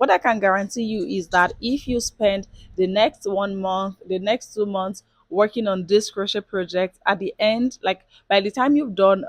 What I can guarantee you is that if you spend the next 1 month, the next 2 months working on this crochet project, at the end, like by the time you've done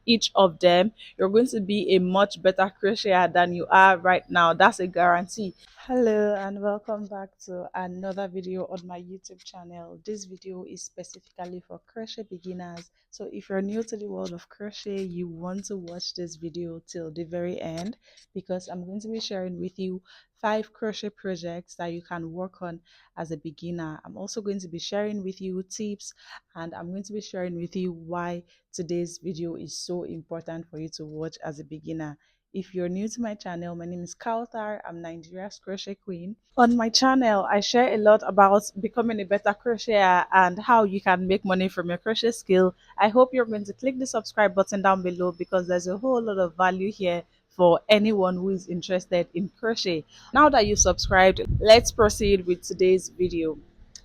each of them, you're going to be a much better crocheter than you are right now. That's a guarantee. Hello and welcome back to another video on my YouTube channel. This video is specifically for crochet beginners. So if you're new to the world of crochet, you want to watch this video till the very end, because I'm going to be sharing with you 5 crochet projects that you can work on as a beginner. I'm also going to be sharing with you tips, and I'm going to be sharing with you why today's video is so important for you to watch as a beginner. If you're new to my channel, my name is Kautar. I'm Nigeria's crochet queen. On my channel, I share a lot about becoming a better crocheter and how you can make money from your crochet skill. I hope you're going to click the subscribe button down below, because there's a whole lot of value here for anyone who is interested in crochet. Now that you've subscribed, let's proceed with today's video.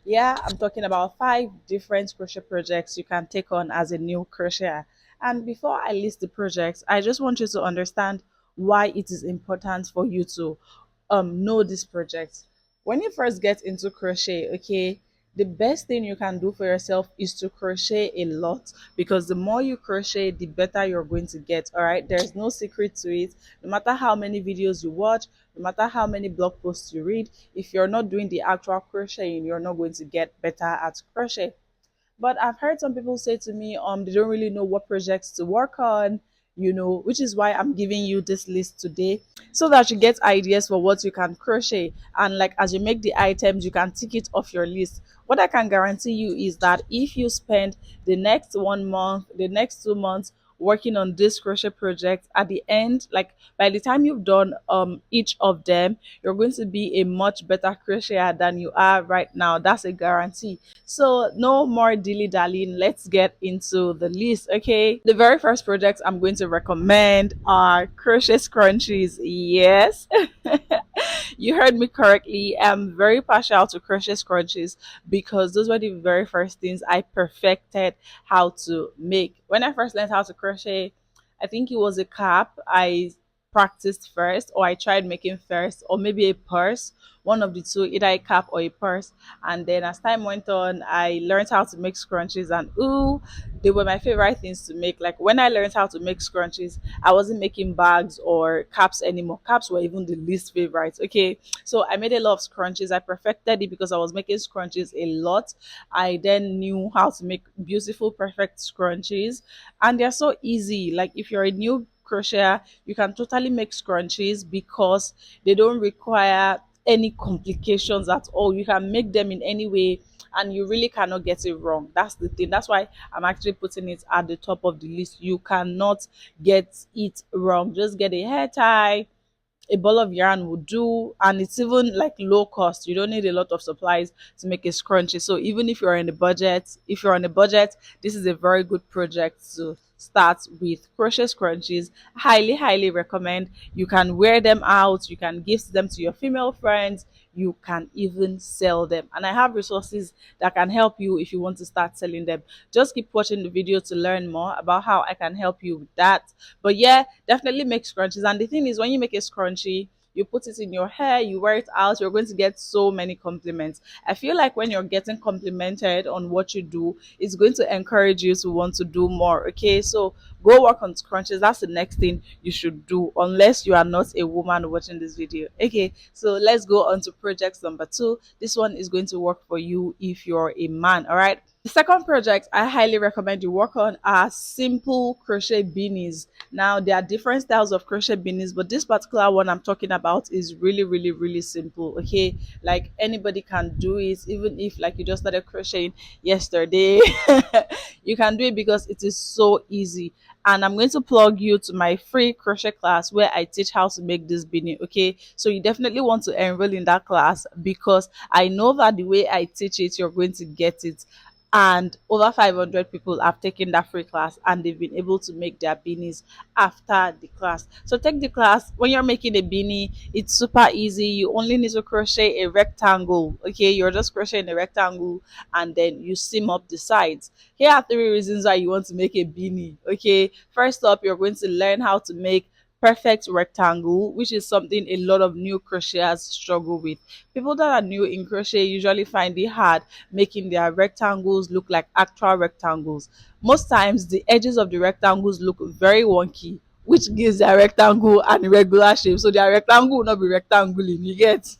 Yeah, I'm talking about 5 different crochet projects you can take on as a new crocheter. And before I list the projects, I just want you to understand why it is important for you to know this project. When you first get into crochet, okay, the best thing you can do for yourself is to crochet a lot, because the more you crochet, the better you're going to get. All right, there's no secret to it. No matter how many videos you watch, no matter how many blog posts you read, if you're not doing the actual crocheting, you're not going to get better at crochet. But I've heard some people say to me, they don't really know what projects to work on, which is why I'm giving you this list today, so that you get ideas for what you can crochet. And like as you make the items, you can tick it off your list. What I can guarantee you is that if you spend the next 1 month, the next 2 months working on this crochet project, at the end, like by the time you've done each of them, you're going to be a much better crocheter than you are right now. That's a guarantee. So no more dilly-dallying, let's get into the list. Okay, the very first project I'm going to recommend are crochet scrunchies. Yes, you heard me correctly. I'm very partial to crochet scrunchies, because those were the very first things I perfected how to make. When I first learned how to crochet, I think it was a cap I practiced first, or I tried making first, or maybe a purse, one of the two, either a cap or a purse. And then as time went on, I learned how to make scrunchies, and ooh, they were my favorite things to make. Like when I learned how to make scrunchies, I wasn't making bags or caps anymore. Caps were even the least favorite. Okay, so I made a lot of scrunchies. I perfected it because I was making scrunchies a lot. I then knew how to make beautiful, perfect scrunchies, and they're so easy. Like if you're a new crocheter, you can totally make scrunchies because they don't require any complications at all. You can make them in any way, and you really cannot get it wrong. That's the thing. That's why I'm actually putting it at the top of the list. You cannot get it wrong. Just get a hair tie, a ball of yarn would do, and it's even like low cost. You don't need a lot of supplies to make a scrunchie. So even if you're on a budget, this is a very good project to start with. Crochet scrunchies, highly recommend. You can wear them out, you can gift them to your female friends, you can even sell them, and I have resources that can help you if you want to start selling them. Just keep watching the video to learn more about how I can help you with that. But yeah, definitely make scrunchies. And the thing is, when you make a scrunchie, you put it in your hair, you wear it out, you're going to get so many compliments. I feel like when you're getting complimented on what you do, it's going to encourage you to want to do more. Okay, so go work on scrunchies. That's the next thing you should do, unless you are not a woman watching this video. Okay, so let's go on to project number 2. This one is going to work for you if you're a man. All right, the second project I highly recommend you work on are simple crochet beanies. Now, there are different styles of crochet beanies, but this particular one I'm talking about is really simple. Okay, like anybody can do it, even if like you just started crocheting yesterday. You can do it because it is so easy. And I'm going to plug you to my free crochet class where I teach how to make this beanie. Okay, so you definitely want to enroll in that class, because I know that the way I teach it, you're going to get it. And over 500 people have taken that free class, and they've been able to make their beanies after the class. So take the class. When you're making a beanie, it's super easy. You only need to crochet a rectangle. Okay, you're just crocheting a rectangle, and then you seam up the sides. Here are 3 reasons why you want to make a beanie. Okay, first up, you're going to learn how to make perfect rectangle, which is something a lot of new crocheters struggle with. People that are new in crochet usually find it hard making their rectangles look like actual rectangles. Most times, the edges of the rectangles look very wonky, which gives their rectangle an irregular shape. So their rectangle will not be rectangular, you get?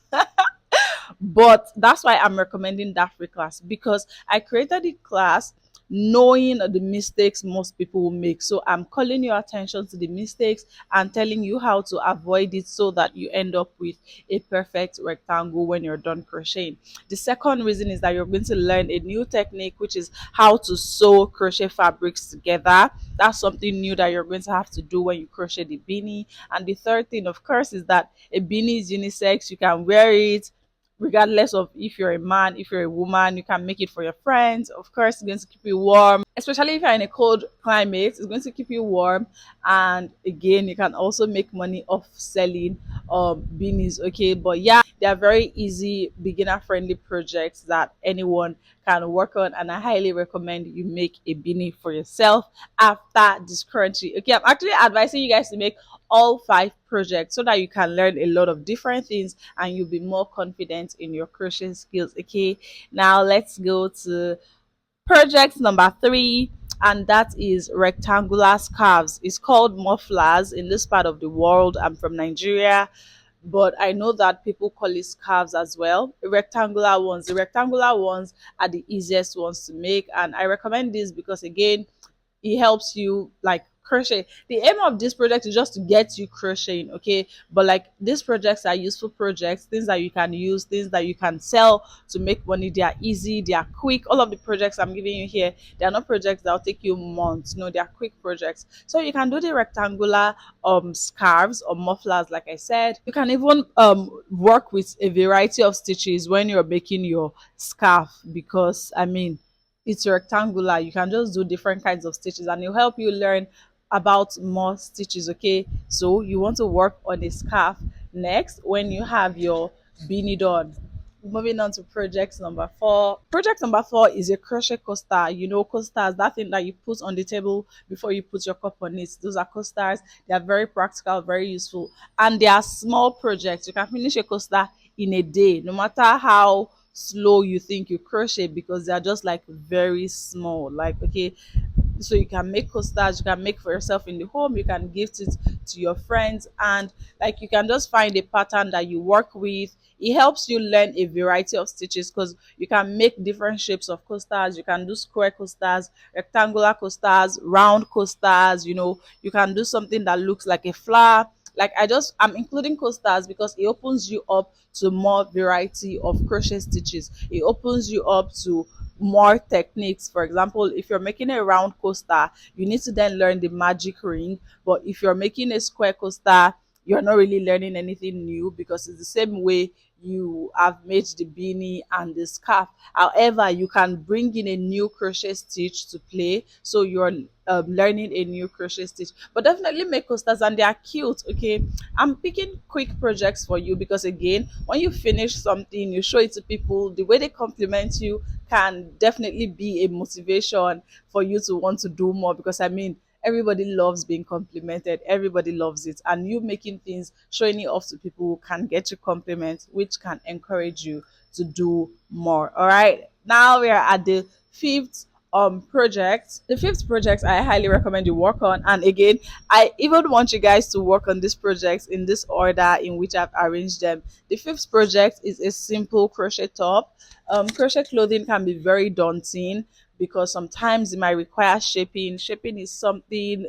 But that's why I'm recommending that free class, because I created the class knowing the mistakes most people will make. So I'm calling your attention to the mistakes and telling you how to avoid it so that you end up with a perfect rectangle when you're done crocheting. The second reason is that you're going to learn a new technique, which is how to sew crochet fabrics together. That's something new that you're going to have to do when you crochet the beanie. And the third thing, of course, is that a beanie is unisex. You can wear it regardless of if you're a man, if you're a woman. You can make it for your friends. Of course, it's going to keep you warm, especially if you're in a cold climate. It's going to keep you warm. And again, you can also make money off selling beanies. Okay, but yeah, they are very easy, beginner friendly projects that anyone can work on, and I highly recommend you make a beanie for yourself after this crunchy. Okay, I'm actually advising you guys to make all 5 projects so that you can learn a lot of different things and you'll be more confident in your crochet skills. Okay, now let's go to project number 3, and that is rectangular scarves. It's called mufflers in this part of the world. I'm from Nigeria, but I know that people call it scarves as well. Rectangular ones. The rectangular ones are the easiest ones to make, and I recommend this because again, it helps you like crochet. The aim of this project is just to get you crocheting, okay? But like these projects are useful projects, things that you can use, things that you can sell to make money. They are easy, they are quick. All of the projects I'm giving you here, they are not projects that will take you months. No, they are quick projects. So you can do the rectangular scarves or mufflers, like I said. You can even work with a variety of stitches when you're making your scarf, because I mean it's rectangular. You can just do different kinds of stitches and it'll help you learn about more stitches. Okay, so you want to work on a scarf next when you have your beanie done. Moving on to project number 4. Project number 4 is a crochet coaster. You know, coasters, that thing that you put on the table before you put your cup on it. Those are coasters. They are very practical, very useful, and they are small projects. You can finish a coaster in a day, no matter how slow you think you crochet, because they are just like very small. Like, okay, so you can make coasters, you can make for yourself in the home, you can gift it to your friends, and like you can just find a pattern that you work with. It helps you learn a variety of stitches because you can make different shapes of coasters. You can do square coasters, rectangular coasters, round coasters. You know, you can do something that looks like a flower. Like I'm including coasters because it opens you up to more variety of crochet stitches. It opens you up to more techniques. For example, if you're making a round coaster, you need to then learn the magic ring. But if you're making a square coaster, you're not really learning anything new because it's the same way you have made the beanie and the scarf. However, you can bring in a new crochet stitch to play, so you're learning a new crochet stitch. But definitely make coasters, and they are cute. Okay, I'm picking quick projects for you because again, when you finish something, you show it to people, the way they compliment you can definitely be a motivation for you to want to do more, because I mean everybody loves being complimented, everybody loves it, and you making things, showing it off to people who can get you compliments, which can encourage you to do more. All right, now we are at the fifth project. The fifth project I highly recommend you work on, and again, I even want you guys to work on these projects in this order in which I've arranged them. The fifth project is a simple crochet top. Crochet clothing can be very daunting because sometimes it might require shaping. Shaping is something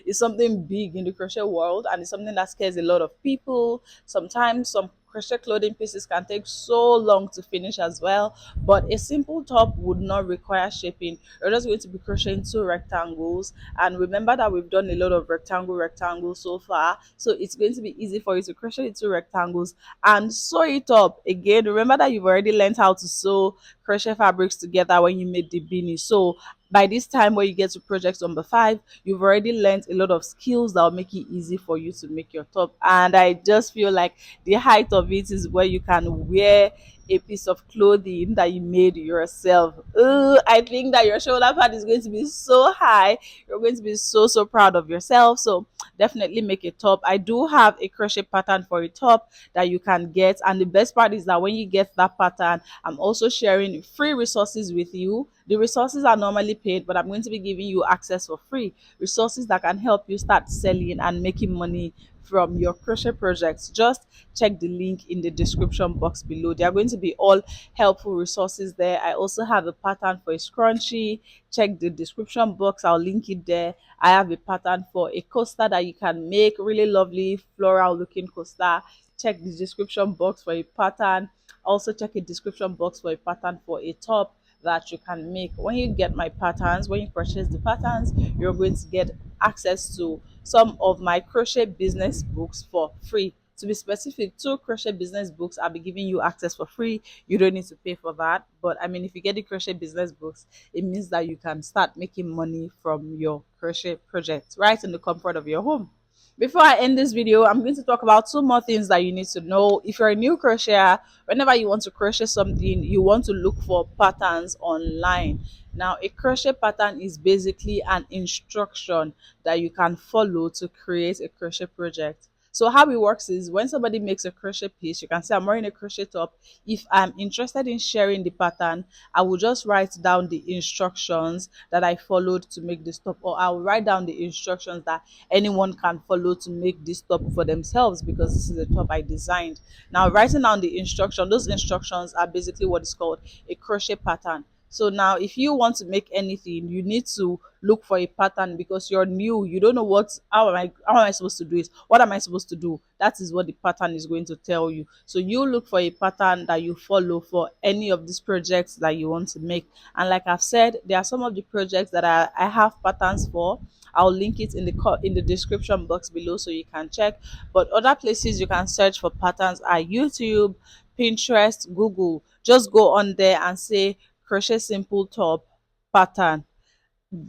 is something big in the crochet world, and it's something that scares a lot of people. Sometimes some crochet clothing pieces can take so long to finish as well, but a simple top would not require shaping. You're just going to be crocheting 2 rectangles, and remember that we've done a lot of rectangles so far, so it's going to be easy for you to crochet the 2 rectangles and sew it up. Again, remember that you've already learned how to sew crochet fabrics together when you made the beanie. So by this time when you get to project number 5, you've already learned a lot of skills that will make it easy for you to make your top. And I just feel like the height of it is where you can wear a piece of clothing that you made yourself. I think that your shoulder pad is going to be so high. You're going to be so proud of yourself. So definitely make a top. I do have a crochet pattern for a top that you can get, and the best part is that when you get that pattern, I'm also sharing free resources with you. The resources are normally paid, but I'm going to be giving you access for free, resources that can help you start selling and making money from your crochet projects. Just check the link in the description box below. There are going to be all helpful resources there. I also have a pattern for a scrunchie. Check the description box, I'll link it there. I have a pattern for a coaster that you can make, really lovely floral looking coaster. Check the description box for a pattern. Also check the description box for a pattern for a top that you can make. When you get my patterns, when you purchase the patterns, you're going to get access to some of my crochet business books for free. To be specific, 2 crochet business books I'll be giving you access for free. You don't need to pay for that. But I mean, if you get the crochet business books, it means that you can start making money from your crochet project right in the comfort of your home. Before I end this video, I'm going to talk about 2 more things that you need to know. If you're a new crocheter, whenever you want to crochet something, you want to look for patterns online. Now, a crochet pattern is basically an instruction that you can follow to create a crochet project. So how it works is when somebody makes a crochet piece, you can say I'm wearing a crochet top. If I'm interested in sharing the pattern, I will just write down the instructions that I followed to make this top, or I'll write down the instructions that anyone can follow to make this top for themselves, because this is a top I designed. Now, writing down the instruction, those instructions are basically what is called a crochet pattern. So now if you want to make anything, you need to look for a pattern, because you're new, you don't know how am I supposed to do it, what am I supposed to do. That is what the pattern is going to tell you. So you look for a pattern that you follow for any of these projects that you want to make. And like I've said, there are some of the projects that I have patterns for. I'll link it in the description box below so you can check. But other places you can search for patterns are YouTube, Pinterest, Google. Just go on there and say crochet simple top pattern,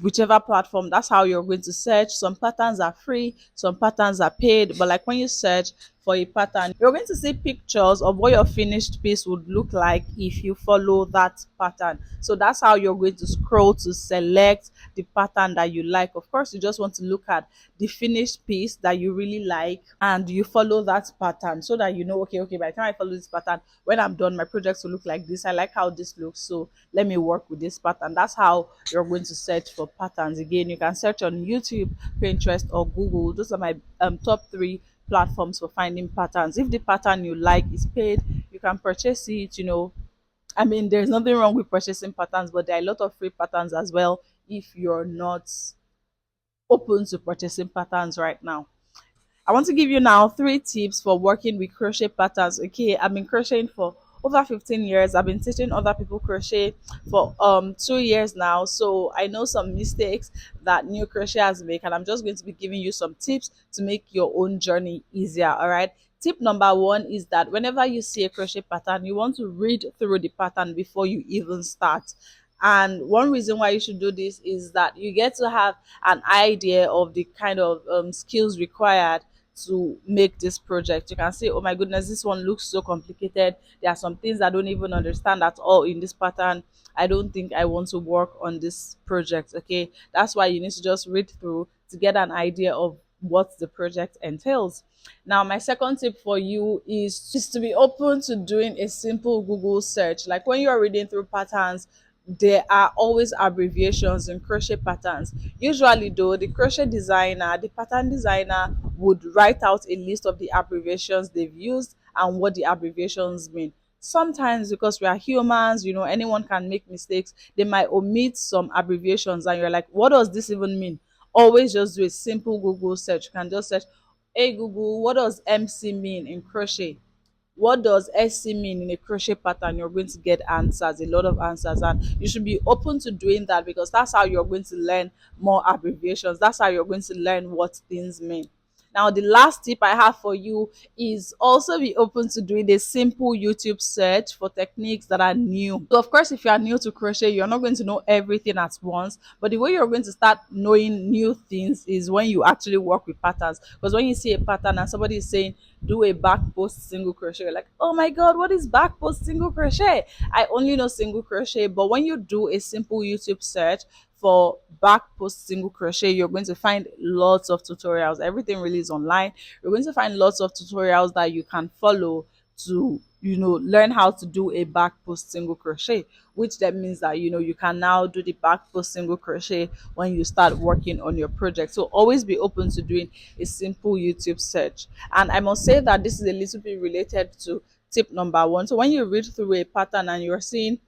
whichever platform. That's how you're going to search. Some patterns are free, some patterns are paid, but like when you search for a pattern, you're going to see pictures of what your finished piece would look like if you follow that pattern. So that's how you're going to scroll to select the pattern that you like. Of course, you just want to look at the finished piece that you really like and you follow that pattern, so that you know, okay, by the time I follow this pattern, when I'm done, my projects will look like this. I like how this looks, so let me work with this pattern. That's how you're going to search for patterns. Again, you can search on YouTube, Pinterest, or Google. Those are my top 3 platforms for finding patterns. If the pattern you like is paid, you can purchase it. I mean, there's nothing wrong with purchasing patterns, but there are a lot of free patterns as well if you're not open to purchasing patterns right now. I want to give you now 3 tips for working with crochet patterns. Okay, I've been crocheting for over 15 years. I've been teaching other people crochet for 2 years now. So I know some mistakes that new crocheters make, and I'm just going to be giving you some tips to make your own journey easier. All right. Tip number 1 is that whenever you see a crochet pattern, you want to read through the pattern before you even start. And one reason why you should do this is that you get to have an idea of the kind of skills required to make this project. You can say, oh my goodness, this one looks so complicated. There are some things I don't even understand at all in this pattern. I don't think I want to work on this project. Okay, that's why you need to just read through to get an idea of what the project entails. Now, my second tip for you is to be open to doing a simple Google search. Like when you're reading through patterns, there are always abbreviations in crochet patterns. Usually though, the pattern designer would write out a list of the abbreviations they've used and what the abbreviations mean. Sometimes, because we are humans, anyone can make mistakes, they might omit some abbreviations and you're like, what does this even mean? Always just do a simple Google search. You can just search, hey Google, what does MC mean in crochet? What does SC mean in a crochet pattern? You're going to get answers, a lot of answers, and you should be open to doing that, because that's how you're going to learn more abbreviations. That's how you're going to learn what things mean. Now, the last tip I have for you is also be open to doing a simple YouTube search for techniques that are new. So, of course, if you are new to crochet, you're not going to know everything at once. But the way you're going to start knowing new things is when you actually work with patterns. Because when you see a pattern and somebody is saying, do a back post single crochet, you're like, oh my god, what is back post single crochet? I only know single crochet. But when you do a simple YouTube search for back post single crochet, you're going to find lots of tutorials. Everything really is online. You're going to find lots of tutorials that you can follow to, learn how to do a back post single crochet, which that means that, you can now do the back post single crochet when you start working on your project. So always be open to doing a simple YouTube search. And I must say that this is a little bit related to tip number one. So when you read through a pattern and you're seeing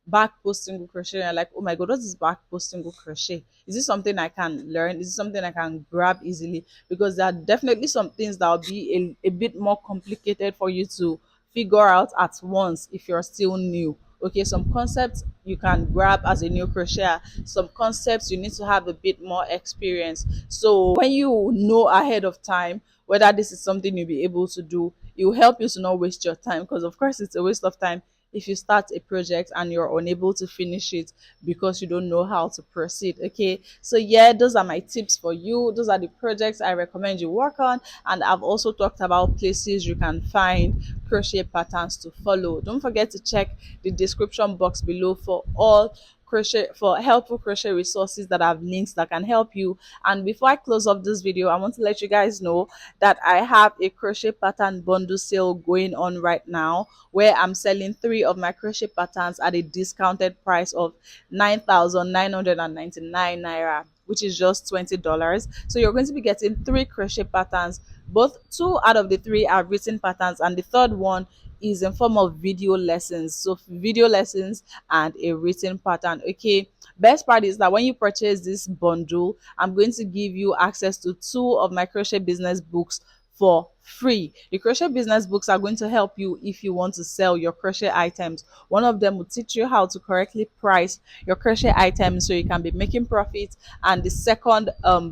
back post single crochet, and you're like, oh my god, what is back post single crochet? Is this something I can learn? Is this something I can grab easily? Because there are definitely some things that will be a bit more complicated for you to figure out at once if you're still new. Okay, some concepts you can grab as a new crocheter, some concepts you need to have a bit more experience. So when you know ahead of time whether this is something you'll be able to do, it will help you to not waste your time, because of course it's a waste of time if you start a project and you're unable to finish it because you don't know how to proceed. Okay, so yeah, those are my tips for you. Those are the projects I recommend you work on, and I've also talked about places you can find crochet patterns to follow. Don't forget to check the description box below for all crochet, for helpful crochet resources that have links that can help you. And before I close off this video, I want to let you guys know that I have a crochet pattern bundle sale going on right now, where I'm selling 3 of my crochet patterns at a discounted price of 9,999 naira, which is just $20. So you're going to be getting 3 crochet patterns. Both 2 out of the 3 are written patterns, and the third one is in form of video lessons. So video lessons and a written pattern. Okay, best part is that when you purchase this bundle, I'm going to give you access to 2 of my crochet business books for free. The crochet business books are going to help you if you want to sell your crochet items. One of them will teach you how to correctly price your crochet items so you can be making profits, and the second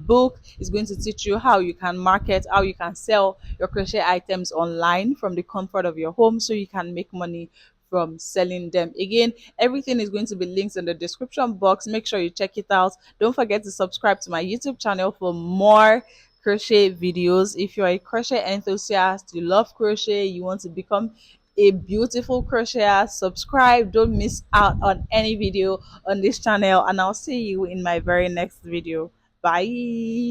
book is going to teach you how you can market, how you can sell your crochet items online from the comfort of your home so you can make money from selling them. Again, everything is going to be linked in the description box. Make sure you check it out. Don't forget to subscribe to my YouTube channel for more crochet videos. If you're a crochet enthusiast, you love crochet, you want to become a beautiful crocheter, subscribe. Don't miss out on any video on this channel, and I'll see you in my very next video. Bye.